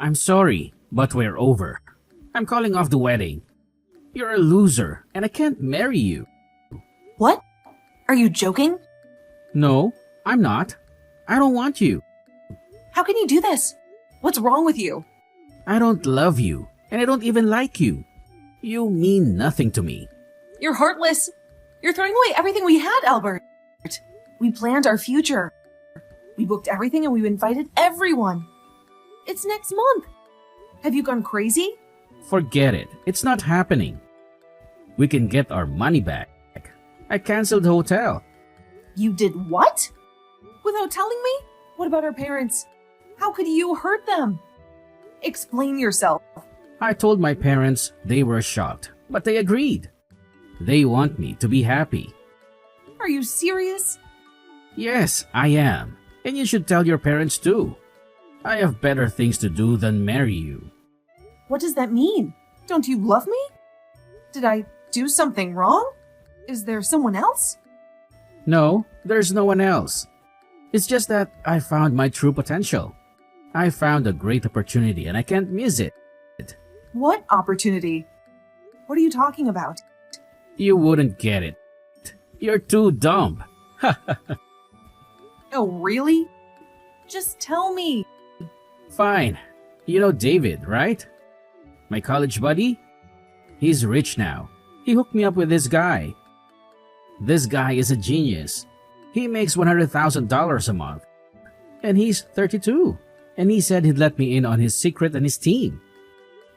I'm sorry, but we're over. I'm calling off the wedding. You're a loser, and I can't marry you. What? Are you joking? No, I'm not. I don't want you. How can you do this? What's wrong with you? I don't love you, and I don't even like you. You mean nothing to me. You're heartless. You're throwing away everything we had, Albert. We planned our future. We booked everything and we invited everyone. It's next month. Have you gone crazy? Forget it. It's not happening. We can get our money back. I canceled the hotel. You did what? Without telling me? What about our parents? How could you hurt them? Explain yourself. I told my parents. They were shocked, but they agreed. They want me to be happy. Are you serious? Yes, I am. And you should tell your parents too. I have better things to do than marry you. What does that mean? Don't you love me? Did I do something wrong? Is there someone else? No, there's no one else. It's just that I found my true potential. I found a great opportunity and I can't miss it. What opportunity? What are you talking about? You wouldn't get it. You're too dumb. Oh, really? Just tell me. Fine. You know David, right? My college buddy? He's rich now. He hooked me up with this guy. This guy is a genius. He makes $100,000 a month. And he's 32. And he said he'd let me in on his secret and his team.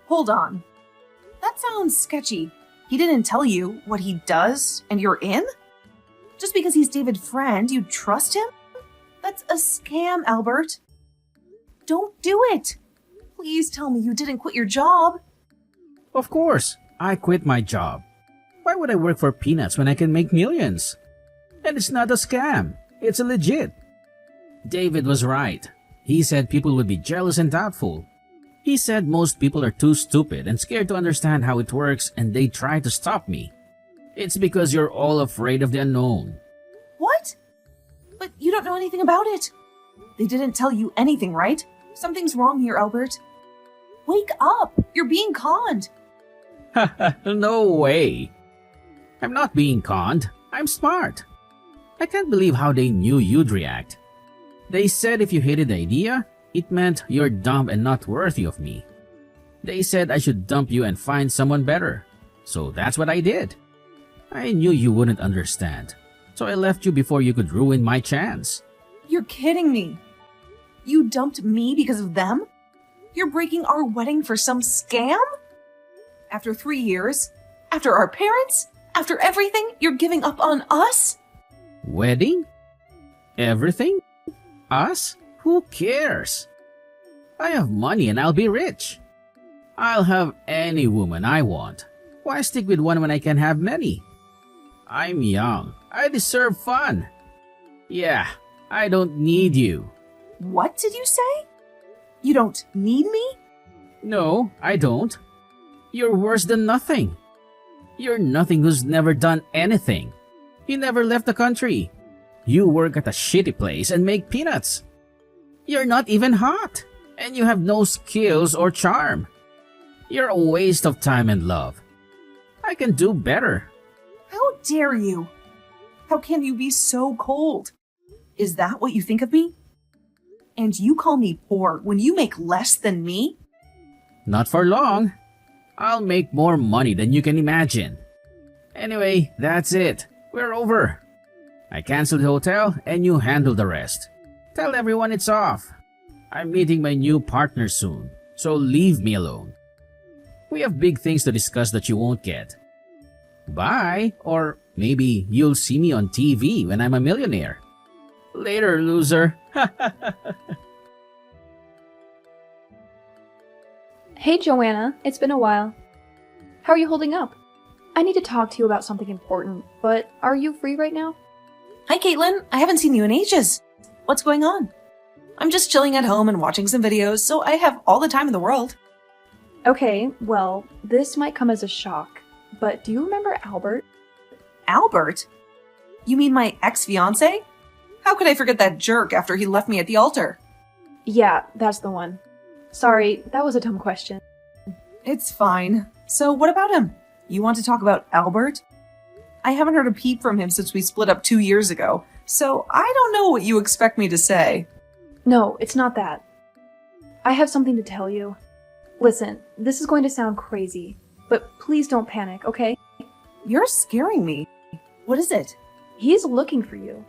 Hold on. That sounds sketchy. He didn't tell you what he does and you're in? Just because he's David's friend, you trust him? That's a scam, Albert. Don't do it. Please tell me you didn't quit your job. Of course, I quit my job. Why would I work for peanuts when I can make millions? And it's not a scam. It's a legit. David was right. He said people would be jealous and doubtful. He said most people are too stupid and scared to understand how it works and they try to stop me. It's because you're all afraid of the unknown. What? But you don't know anything about it. They didn't tell you anything, right? Something's wrong here, Albert. Wake up! You're being conned. No way. I'm not being conned. I'm smart. I can't believe how they knew you'd react. They said if you hated the idea, it meant you're dumb and not worthy of me. They said I should dump you and find someone better. So that's what I did. I knew you wouldn't understand. So I left you before you could ruin my chance. You're kidding me. You dumped me because of them? You're breaking our wedding for some scam? After 3 years? After our parents? After everything, you're giving up on us? Wedding? Everything? Us? Who cares? I have money and I'll be rich. I'll have any woman I want. Why stick with one when I can have many? I'm young. I deserve fun. Yeah, I don't need you. What did you say? You don't need me? No, I don't. You're worse than nothing. You're nothing who's never done anything. You never left the country. You work at a shitty place and make peanuts. You're not even hot. And you have no skills or charm. You're a waste of time and love. I can do better. How dare you? How can you be so cold? Is that what you think of me? And you call me poor when you make less than me? Not for long. I'll make more money than you can imagine. Anyway, that's it. We're over. I canceled the hotel and you handle the rest. Tell everyone it's off. I'm meeting my new partner soon, so leave me alone. We have big things to discuss that you won't get. Bye, or maybe you'll see me on TV when I'm a millionaire. Later, loser. Hey Joanna, it's been a while. How are you holding up? I need to talk to you about something important, but are you free right now? Hi, Caitlin. I haven't seen you in ages. What's going on? I'm just chilling at home and watching some videos, so I have all the time in the world. Okay, well, this might come as a shock, but do you remember Albert? Albert? You mean my ex-fiancé? How could I forget that jerk after he left me at the altar? Yeah, that's the one. Sorry, that was a dumb question. It's fine. So what about him? You want to talk about Albert? I haven't heard a peep from him since we split up 2 years ago, so I don't know what you expect me to say. No, it's not that. I have something to tell you. Listen, this is going to sound crazy, but please don't panic, okay? You're scaring me. What is it? He's looking for you.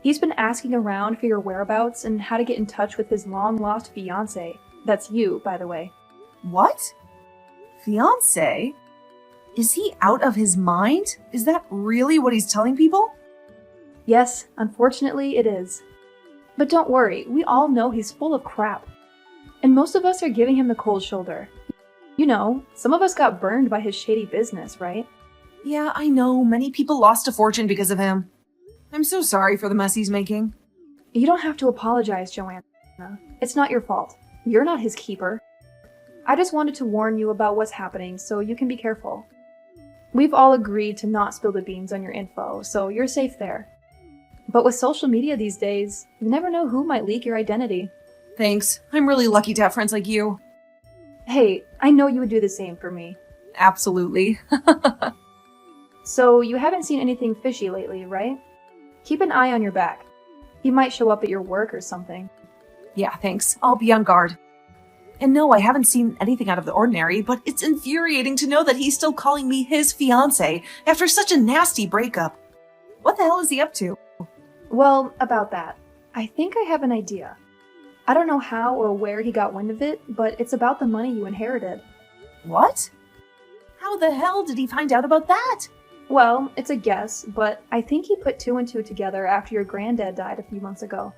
He's been asking around for your whereabouts and how to get in touch with his long-lost fiancé. That's you, by the way. What? Fiancé? Is he out of his mind? Is that really what he's telling people? Yes, unfortunately it is. But don't worry, we all know he's full of crap. And most of us are giving him the cold shoulder. You know, some of us got burned by his shady business, right? Yeah, I know. Many people lost a fortune because of him. I'm so sorry for the mess he's making. You don't have to apologize, Joanna. It's not your fault. You're not his keeper. I just wanted to warn you about what's happening so you can be careful. We've all agreed to not spill the beans on your info, so you're safe there. But with social media these days, you never know who might leak your identity. Thanks. I'm really lucky to have friends like you. Hey, I know you would do the same for me. Absolutely. So you haven't seen anything fishy lately, right? Keep an eye on your back. He might show up at your work or something. Yeah, thanks. I'll be on guard. And no, I haven't seen anything out of the ordinary, but it's infuriating to know that he's still calling me his fiancé after such a nasty breakup. What the hell is he up to? Well, about that, I think I have an idea. I don't know how or where he got wind of it, but it's about the money you inherited. What? How the hell did he find out about that? Well, it's a guess, but I think he put 2 and 2 together after your granddad died a few months ago.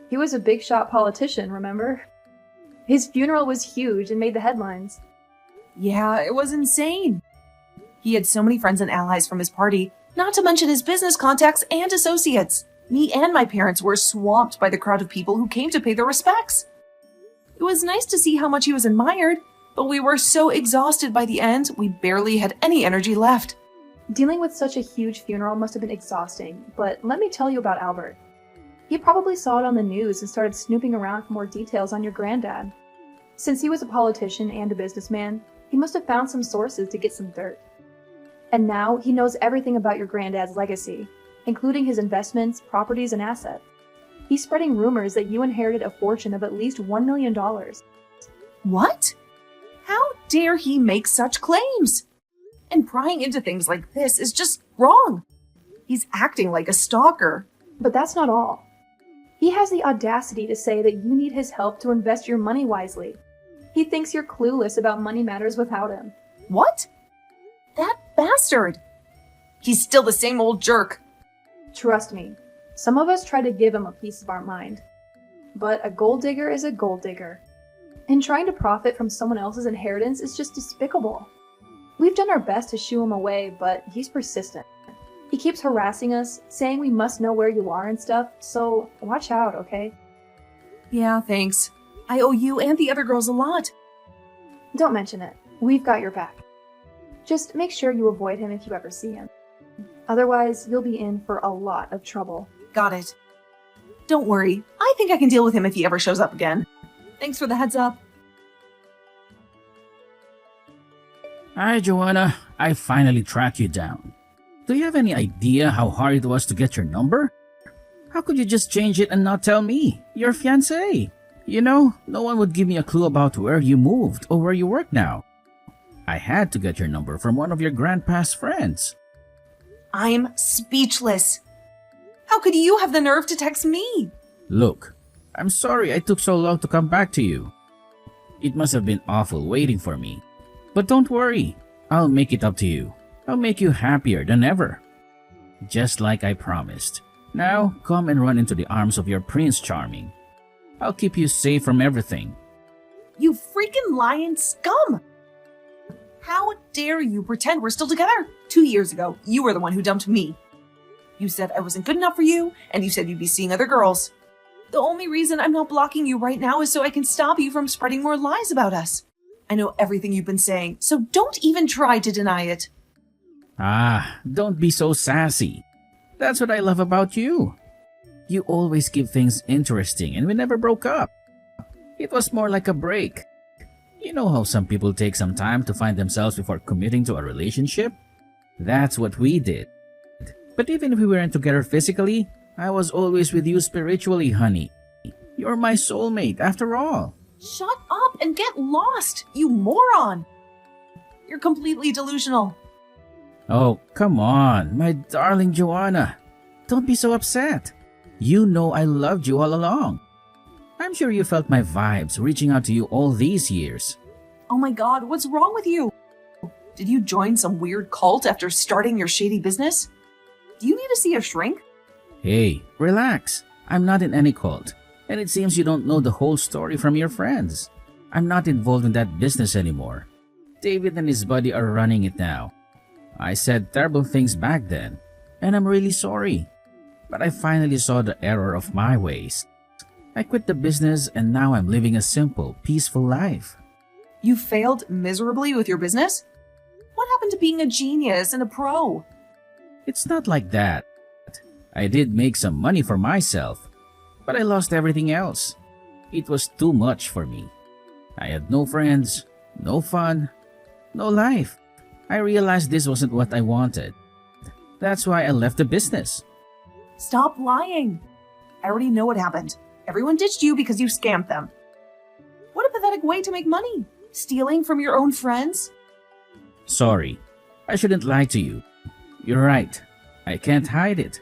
He was a big-shot politician, remember? His funeral was huge and made the headlines. Yeah, it was insane. He had so many friends and allies from his party, not to mention his business contacts and associates. Me and my parents were swamped by the crowd of people who came to pay their respects. It was nice to see how much he was admired, but we were so exhausted by the end, we barely had any energy left. Dealing with such a huge funeral must have been exhausting, but let me tell you about Albert. He probably saw it on the news and started snooping around for more details on your granddad. Since he was a politician and a businessman, he must have found some sources to get some dirt. And now he knows everything about your granddad's legacy, including his investments, properties, and assets. He's spreading rumors that you inherited a fortune of at least $1 million. What? How dare he make such claims? And prying into things like this is just wrong. He's acting like a stalker. But that's not all. He has the audacity to say that you need his help to invest your money wisely. He thinks you're clueless about money matters without him. What? That bastard! He's still the same old jerk. Trust me, some of us try to give him a piece of our mind. But a gold digger is a gold digger. And trying to profit from someone else's inheritance is just despicable. We've done our best to shoo him away, but he's persistent. He keeps harassing us, saying we must know where you are and stuff, so watch out, okay? Yeah, thanks. I owe you and the other girls a lot. Don't mention it. We've got your back. Just make sure you avoid him if you ever see him. Otherwise, you'll be in for a lot of trouble. Got it. Don't worry. I think I can deal with him if he ever shows up again. Thanks for the heads up. Hi, Joanna. I finally tracked you down. Do you have any idea how hard it was to get your number? How could you just change it and not tell me? Your fiancé. You know, no one would give me a clue about where you moved or where you work now. I had to get your number from one of your grandpa's friends. I'm speechless. How could you have the nerve to text me? Look, I'm sorry I took so long to come back to you. It must have been awful waiting for me. But don't worry, I'll make it up to you. I'll make you happier than ever. Just like I promised. Now, come and run into the arms of your Prince Charming. I'll keep you safe from everything. You freaking lying scum! How dare you pretend we're still together? 2 years ago, you were the one who dumped me. You said I wasn't good enough for you, and you said you'd be seeing other girls. The only reason I'm not blocking you right now is so I can stop you from spreading more lies about us. I know everything you've been saying, so don't even try to deny it. Ah, don't be so sassy. That's what I love about you. You always keep things interesting and we never broke up. It was more like a break. You know how some people take some time to find themselves before committing to a relationship? That's what we did. But even if we weren't together physically, I was always with you spiritually, honey. You're my soulmate, after all. Shut up and get lost, you moron! You're completely delusional. Oh, come on, my darling Joanna. Don't be so upset. You know I loved you all along. I'm sure you felt my vibes reaching out to you all these years. Oh my god, what's wrong with you? Did you join some weird cult after starting your shady business? Do you need to see a shrink? Hey, relax. I'm not in any cult. And it seems you don't know the whole story from your friends. I'm not involved in that business anymore. David and his buddy are running it now. I said terrible things back then, and I'm really sorry. But I finally saw the error of my ways. I quit the business and now I'm living a simple, peaceful life. You failed miserably with your business? What happened to being a genius and a pro? It's not like that. I did make some money for myself, but I lost everything else. It was too much for me. I had no friends, no fun, no life. I realized this wasn't what I wanted. That's why I left the business. Stop lying. I already know what happened. Everyone ditched you because you scammed them. What a pathetic way to make money. Stealing from your own friends? Sorry, I shouldn't lie to you. You're right. I can't hide it.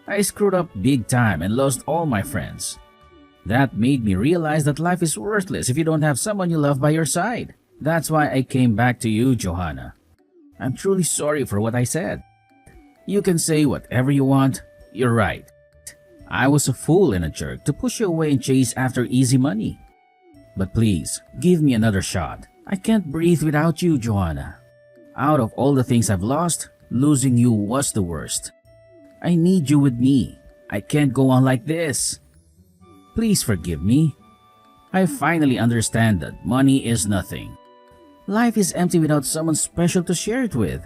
I screwed up big time and lost all my friends. That made me realize that life is worthless if you don't have someone you love by your side. That's why I came back to you, Johanna. I'm truly sorry for what I said. You can say whatever you want. You're right. I was a fool and a jerk to push you away and chase after easy money. But please, give me another shot. I can't breathe without you, Joanna. Out of all the things I've lost, losing you was the worst. I need you with me. I can't go on like this. Please forgive me. I finally understand that money is nothing. Life is empty without someone special to share it with.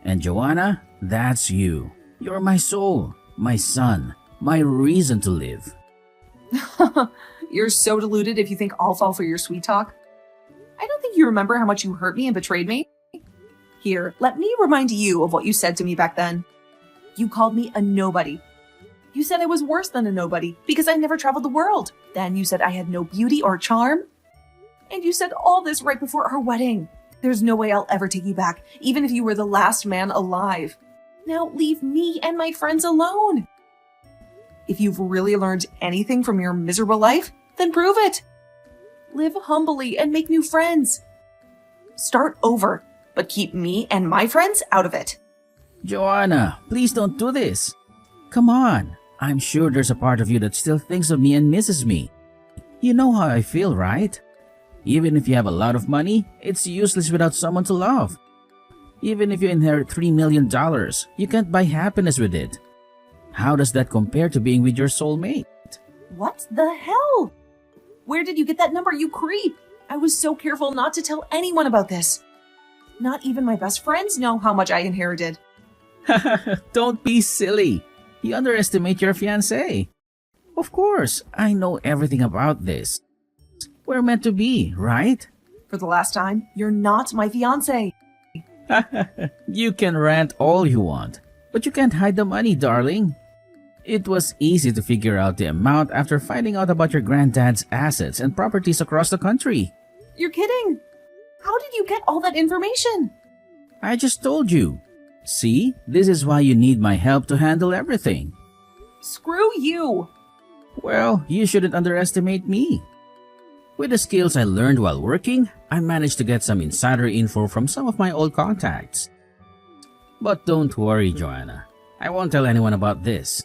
And Joanna, that's you. You're my soul, my sun, my reason to live. You're so deluded if you think I'll fall for your sweet talk. I don't think you remember how much you hurt me and betrayed me. Here, let me remind you of what you said to me back then. You called me a nobody. You said I was worse than a nobody because I never traveled the world. Then you said I had no beauty or charm. And you said all this right before our wedding. There's no way I'll ever take you back, even if you were the last man alive. Now leave me and my friends alone. If you've really learned anything from your miserable life, then prove it. Live humbly and make new friends. Start over, but keep me and my friends out of it. Joanna, please don't do this. Come on. I'm sure there's a part of you that still thinks of me and misses me. You know how I feel, right? Even if you have a lot of money, it's useless without someone to love. Even if you inherit $3 million, you can't buy happiness with it. How does that compare to being with your soulmate? What the hell? Where did you get that number, you creep? I was so careful not to tell anyone about this. Not even my best friends know how much I inherited. Don't be silly. You underestimate your fiancé. Of course, I know everything about this. We're meant to be, right? For the last time, you're not my fiancé. You can rant all you want, but you can't hide the money, darling. It was easy to figure out the amount after finding out about your granddad's assets and properties across the country. You're kidding. How did you get all that information? I just told you. See, this is why you need my help to handle everything. Screw you. Well, you shouldn't underestimate me. With the skills I learned while working, I managed to get some insider info from some of my old contacts. But don't worry, Joanna. I won't tell anyone about this.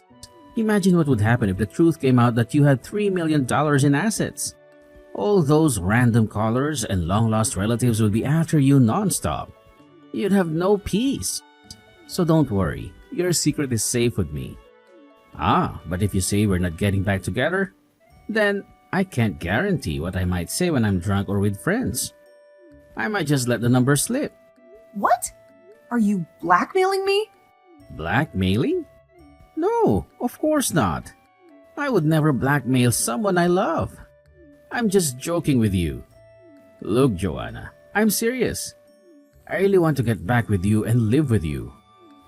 Imagine what would happen if the truth came out that you had $3 million in assets. All those random callers and long-lost relatives would be after you non-stop. You'd have no peace. So don't worry, your secret is safe with me. But if you say we're not getting back together, then I can't guarantee what I might say when I'm drunk or with friends. I might just let the number slip. What? Are you blackmailing me? Blackmailing? No, of course not. I would never blackmail someone I love. I'm just joking with you. Look, Joanna, I'm serious. I really want to get back with you and live with you.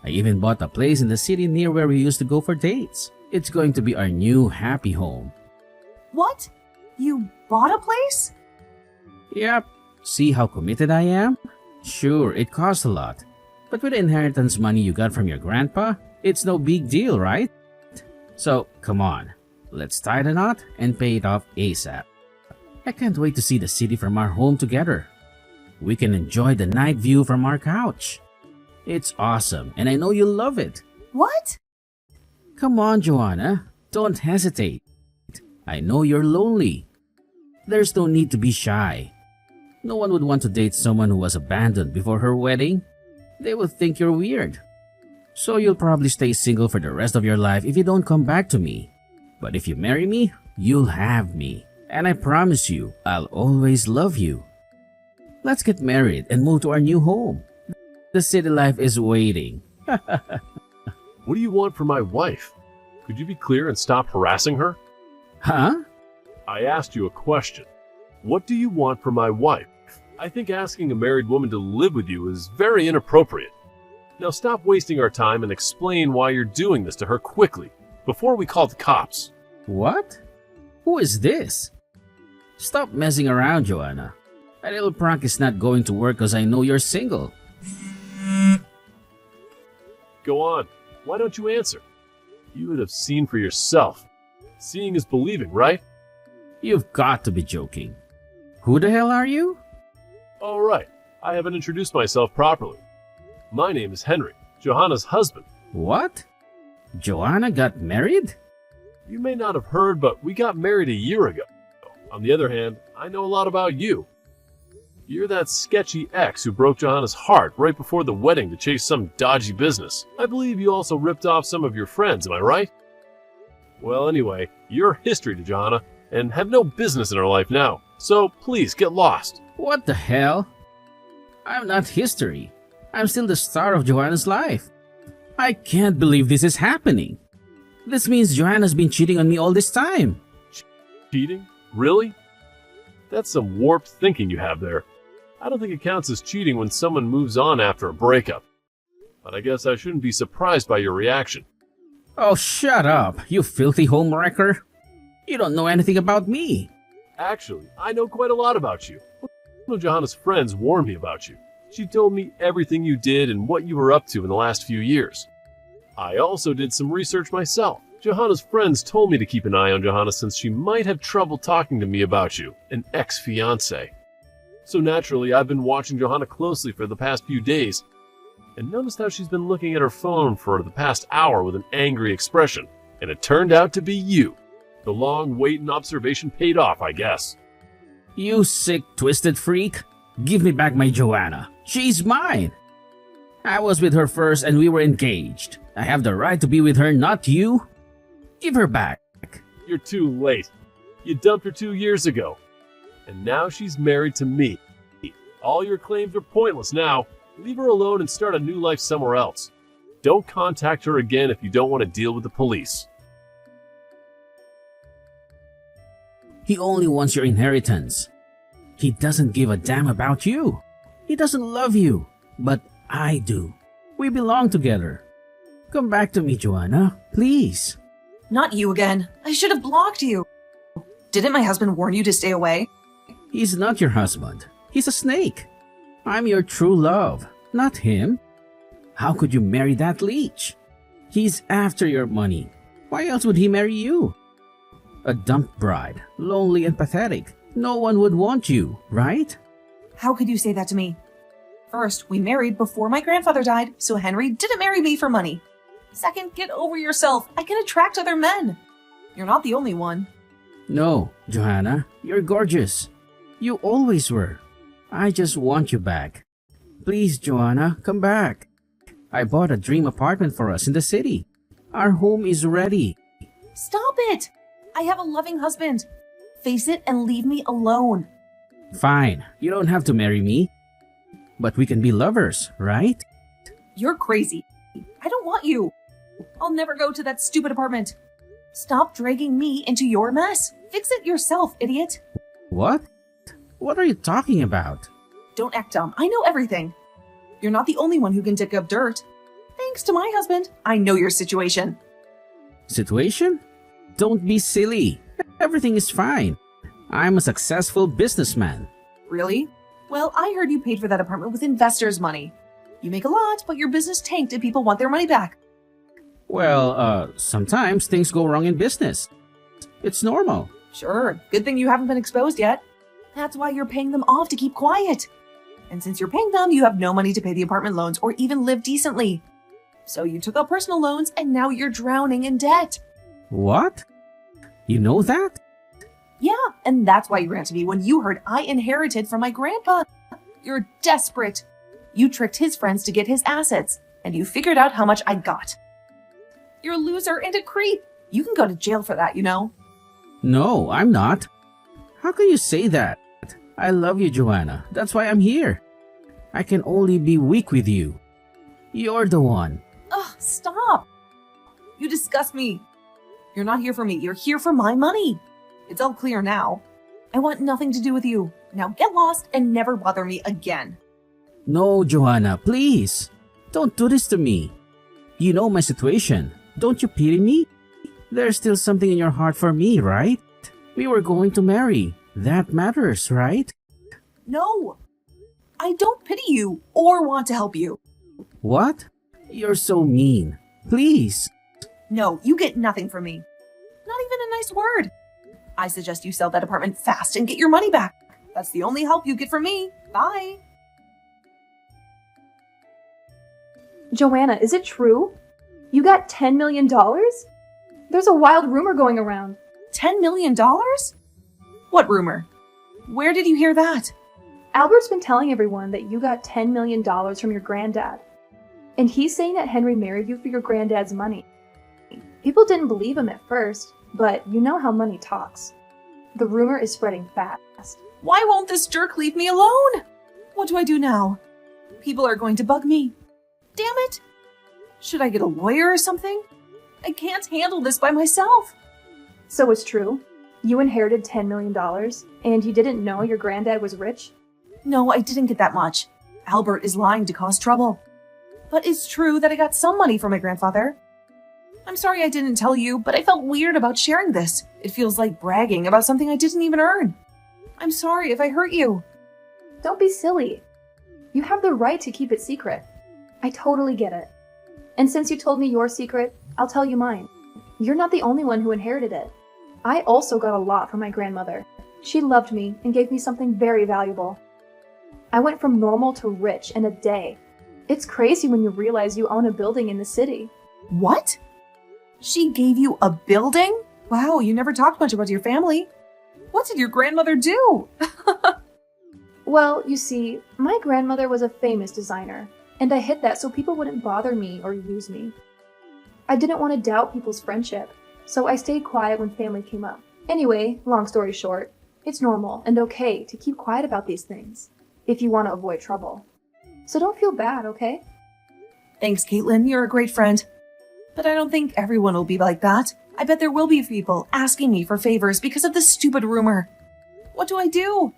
I even bought a place in the city near where we used to go for dates. It's going to be our new happy home. What? You bought a place? Yep. See how committed I am? Sure, it costs a lot. But with the inheritance money you got from your grandpa, it's no big deal, right? So, come on. Let's tie the knot and pay it off ASAP. I can't wait to see the city from our home together. We can enjoy the night view from our couch. It's awesome, and I know you'll love it. What? Come on, Joanna. Don't hesitate. I know you're lonely. There's no need to be shy. No one would want to date someone who was abandoned before her wedding. They would think you're weird. So you'll probably stay single for the rest of your life if you don't come back to me. But if you marry me, you'll have me. And I promise you, I'll always love you. Let's get married and move to our new home. The city life is waiting. What do you want from my wife? Could you be clear and stop harassing her? Huh? I asked you a question. What do you want from my wife? I think asking a married woman to live with you is very inappropriate. Now stop wasting our time and explain why you're doing this to her quickly, before we call the cops. What? Who is this? Stop messing around, Joanna. A little prank is not going to work because I know you're single. Go on. Why don't you answer? You would have seen for yourself. Seeing is believing, right? You've got to be joking. Who the hell are you? All right. I haven't introduced myself properly. My name is Henry, Johanna's husband. What? Joanna got married? You may not have heard, but we got married a year ago. On the other hand, I know a lot about you. You're that sketchy ex who broke Johanna's heart right before the wedding to chase some dodgy business. I believe you also ripped off some of your friends, am I right? Well, anyway, you're history to Johanna and have no business in her life now. So please get lost. What the hell? I'm not history. I'm still the star of Joanna's life. I can't believe this is happening. This means Joanna's been cheating on me all this time. Cheating? Really? That's some warped thinking you have there. I don't think it counts as cheating when someone moves on after a breakup. But I guess I shouldn't be surprised by your reaction. Oh, shut up, you filthy homewrecker. You don't know anything about me. Actually, I know quite a lot about you. One of Johanna's friends warned me about you. She told me everything you did and what you were up to in the last few years. I also did some research myself. Johanna's friends told me to keep an eye on Johanna since she might have trouble talking to me about you, an ex-fiancé. So naturally, I've been watching Johanna closely for the past few days, and noticed how she's been looking at her phone for the past hour with an angry expression, and it turned out to be you. The long wait and observation paid off, I guess. You sick, twisted freak. Give me back my Joanna. She's mine. I was with her first and we were engaged. I have the right to be with her, not you. Give her back. You're too late. You dumped her 2 years ago. And now she's married to me. All your claims are pointless now. Leave her alone and start a new life somewhere else. Don't contact her again if you don't want to deal with the police. He only wants your inheritance. He doesn't give a damn about you. He doesn't love you, but I do. We belong together. Come back to me, Joanna, please. Not you again. I should have blocked you. Didn't my husband warn you to stay away? He's not your husband. He's a snake. I'm your true love, not him. How could you marry that leech? He's after your money. Why else would he marry you? A dumped bride, lonely and pathetic. No one would want you, right? How could you say that to me? First, we married before my grandfather died, so Henry didn't marry me for money. Second, get over yourself. I can attract other men. You're not the only one. No, Joanna, you're gorgeous. You always were. I just want you back. Please, Joanna, come back. I bought a dream apartment for us in the city. Our home is ready. Stop it! I have a loving husband. Face it and leave me alone. Fine, you don't have to marry me. But we can be lovers, right? You're crazy. I don't want you. I'll never go to that stupid apartment. Stop dragging me into your mess. Fix it yourself, idiot. What? What are you talking about? Don't act dumb. I know everything. You're not the only one who can dig up dirt. Thanks to my husband, I know your situation. Situation? Don't be silly. Everything is fine. I'm a successful businessman. Really? Well, I heard you paid for that apartment with investors' money. You make a lot, but your business tanked and people want their money back. Well, sometimes things go wrong in business. It's normal. Sure, good thing you haven't been exposed yet. That's why you're paying them off to keep quiet. And since you're paying them, you have no money to pay the apartment loans or even live decently. So you took out personal loans and now you're drowning in debt. What? You know that? Yeah, and that's why you ran to me when you heard I inherited from my grandpa. You're desperate. You tricked his friends to get his assets, and you figured out how much I got. You're a loser and a creep. You can go to jail for that, you know. No, I'm not. How can you say that? I love you, Joanna. That's why I'm here. I can only be weak with you. You're the one. Ugh, stop. You disgust me. You're not here for me. You're here for my money. It's all clear now. I want nothing to do with you. Now get lost and never bother me again. No, Joanna, please. Don't do this to me. You know my situation. Don't you pity me? There's still something in your heart for me, right? We were going to marry. That matters, right? No. I don't pity you or want to help you. What? You're so mean. Please. No, you get nothing from me. Not even a nice word. I suggest you sell that apartment fast and get your money back. That's the only help you get from me. Bye. Joanna, is it true? You got $10 million? There's a wild rumor going around. $10 million? What rumor? Where did you hear that? Albert's been telling everyone that you got $10 million from your granddad. And he's saying that Henry married you for your granddad's money. People didn't believe him at first, but you know how money talks. The rumor is spreading fast. Why won't this jerk leave me alone? What do I do now? People are going to bug me. Damn it! Should I get a lawyer or something? I can't handle this by myself. So it's true. You inherited $10 million, and you didn't know your granddad was rich? No, I didn't get that much. Albert is lying to cause trouble. But it's true that I got some money from my grandfather. I'm sorry I didn't tell you, but I felt weird about sharing this. It feels like bragging about something I didn't even earn. I'm sorry if I hurt you. Don't be silly. You have the right to keep it secret. I totally get it. And since you told me your secret, I'll tell you mine. You're not the only one who inherited it. I also got a lot from my grandmother. She loved me and gave me something very valuable. I went from normal to rich in a day. It's crazy when you realize you own a building in the city. What? She gave you a building? Wow, you never talked much about your family. What did your grandmother do? Well, you see, my grandmother was a famous designer, and I hid that so people wouldn't bother me or use me. I didn't want to doubt people's friendship, so I stayed quiet when family came up. Anyway, long story short, it's normal and okay to keep quiet about these things, if you want to avoid trouble. So don't feel bad, okay? Thanks, Caitlin. You're a great friend. But I don't think everyone will be like that. I bet there will be people asking me for favors because of this stupid rumor. What do I do?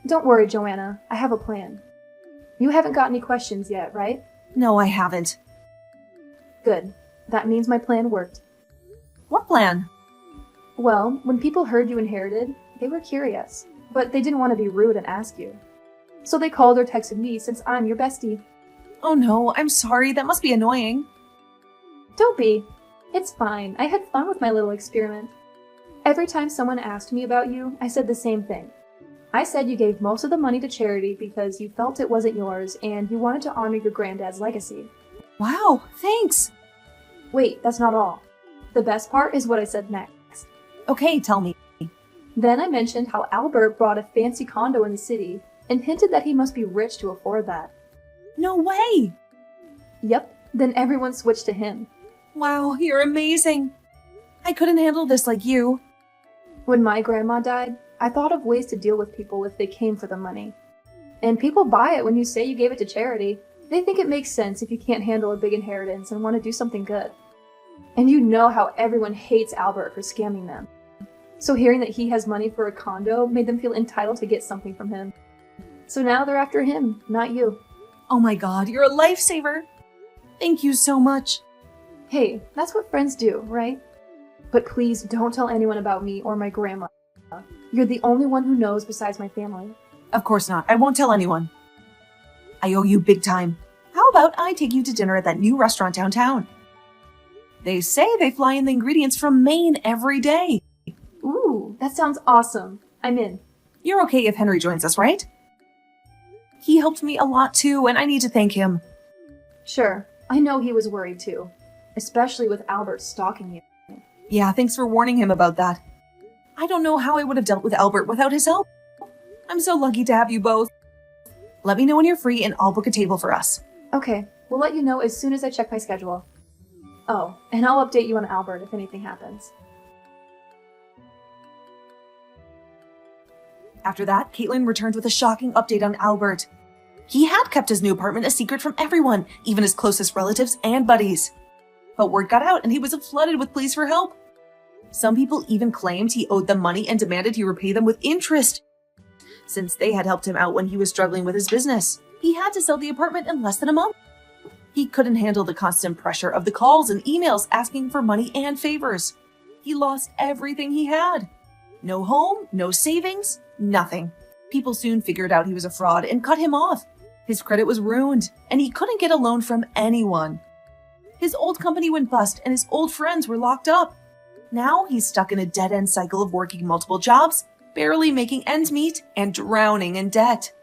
Don't worry, Joanna. I have a plan. You haven't got any questions yet, right? No, I haven't. Good. That means my plan worked. What plan? Well, when people heard you inherited, they were curious, but they didn't want to be rude and ask you. So they called or texted me since I'm your bestie. Oh no, I'm sorry. That must be annoying. Don't be. It's fine. I had fun with my little experiment. Every time someone asked me about you, I said the same thing. I said you gave most of the money to charity because you felt it wasn't yours and you wanted to honor your granddad's legacy. Wow, thanks. Wait, that's not all. The best part is what I said next. Okay, tell me. Then I mentioned how Albert bought a fancy condo in the city and hinted that he must be rich to afford that. No way! Yep, then everyone switched to him. Wow, you're amazing. I couldn't handle this like you. When my grandma died, I thought of ways to deal with people if they came for the money. And people buy it when you say you gave it to charity. They think it makes sense if you can't handle a big inheritance and want to do something good. And you know how everyone hates Albert for scamming them. So hearing that he has money for a condo made them feel entitled to get something from him. So now they're after him, not you. Oh my god, you're a lifesaver! Thank you so much. Hey, that's what friends do, right? But please don't tell anyone about me or my grandma. You're the only one who knows besides my family. Of course not. I won't tell anyone. I owe you big time. How about I take you to dinner at that new restaurant downtown? They say they fly in the ingredients from Maine every day. Ooh, that sounds awesome. I'm in. You're okay if Henry joins us, right? He helped me a lot too, and I need to thank him. Sure, I know he was worried too. Especially with Albert stalking you. Yeah, thanks for warning him about that. I don't know how I would have dealt with Albert without his help. I'm so lucky to have you both. Let me know when you're free and I'll book a table for us. Okay, we'll let you know as soon as I check my schedule. Oh, and I'll update you on Albert if anything happens. After that, Caitlin returned with a shocking update on Albert. He had kept his new apartment a secret from everyone, even his closest relatives and buddies. But word got out and he was flooded with pleas for help. Some people even claimed he owed them money and demanded he repay them with interest. Since they had helped him out when he was struggling with his business, he had to sell the apartment in less than a month. He couldn't handle the constant pressure of the calls and emails asking for money and favors. He lost everything he had. No home, no savings, nothing. People soon figured out he was a fraud and cut him off. His credit was ruined, and he couldn't get a loan from anyone. His old company went bust, and his old friends were locked up. Now he's stuck in a dead-end cycle of working multiple jobs, barely making ends meet, and drowning in debt.